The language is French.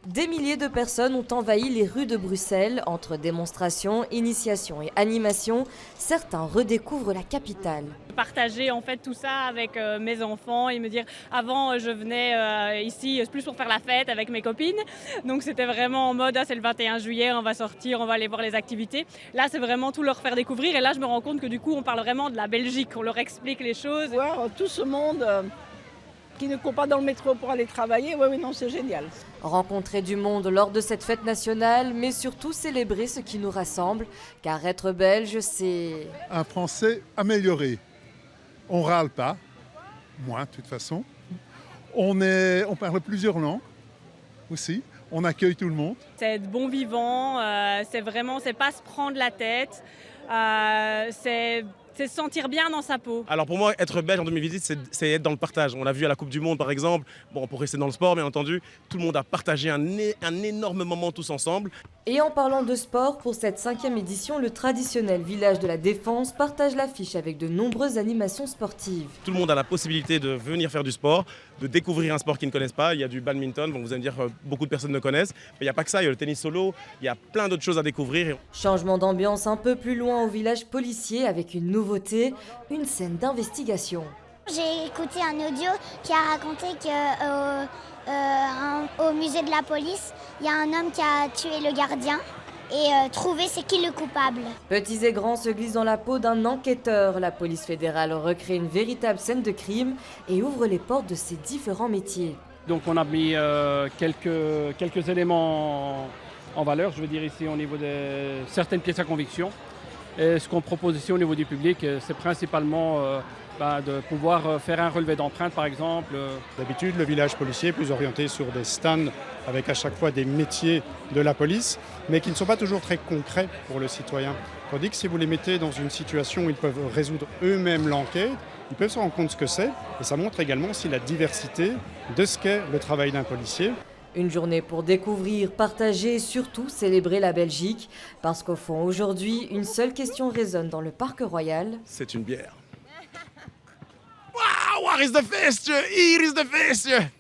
Des milliers de personnes ont envahi les rues de Bruxelles. Entre démonstrations, initiations et animations, certains redécouvrent la capitale. Partager en fait tout ça avec mes enfants et me dire avant je venais ici plus pour faire la fête avec mes copines, donc c'était vraiment en mode c'est le 21 juillet, on va sortir, on va aller voir les activités. Là c'est vraiment tout leur faire découvrir et là je me rends compte que du coup on parle vraiment de la Belgique, on leur explique les choses. Voir tout ce monde qui ne court pas dans le métro pour aller travailler, oui, non, c'est génial. Rencontrer du monde lors de cette fête nationale, mais surtout célébrer ce qui nous rassemble, car être belge, c'est... Un français amélioré. On râle pas, moi de toute façon. On parle plusieurs langues aussi, on accueille tout le monde. C'est être bon vivant, c'est pas se prendre la tête, c'est se sentir bien dans sa peau. Alors pour moi, être belge en 2018, c'est être dans le partage. On l'a vu à la Coupe du Monde par exemple, bon, pour rester dans le sport bien entendu, tout le monde a partagé un énorme moment tous ensemble. Et en parlant de sport, pour cette 5e édition, le traditionnel village de la Défense partage l'affiche avec de nombreuses animations sportives. Tout le monde a la possibilité de venir faire du sport, de découvrir un sport qu'ils ne connaissent pas. Il y a du badminton, bon, vous allez me dire beaucoup de personnes ne connaissent, mais il n'y a pas que ça, il y a le tennis solo, il y a plein d'autres choses à découvrir. Changement d'ambiance un peu plus loin au village policier avec une nouveauté, une scène d'investigation. J'ai écouté un audio qui a raconté qu'au musée de la police, il y a un homme qui a tué le gardien et trouvé c'est qui le coupable. Petits et grands se glissent dans la peau d'un enquêteur. La police fédérale recrée une véritable scène de crime et ouvre les portes de ses différents métiers. Donc on a mis quelques éléments en valeur, je veux dire ici au niveau de certaines pièces à conviction. Et ce qu'on propose ici au niveau du public, c'est principalement de pouvoir faire un relevé d'empreintes par exemple. D'habitude, le village policier est plus orienté sur des stands avec à chaque fois des métiers de la police, mais qui ne sont pas toujours très concrets pour le citoyen. Tandis que si vous les mettez dans une situation où ils peuvent résoudre eux-mêmes l'enquête, ils peuvent se rendre compte de ce que c'est, et ça montre également aussi la diversité de ce qu'est le travail d'un policier. Une journée pour découvrir, partager et surtout célébrer la Belgique. Parce qu'au fond, aujourd'hui, une seule question résonne dans le Parc Royal. C'est une bière. Wow, waar is de feestje? Hier is de feestje!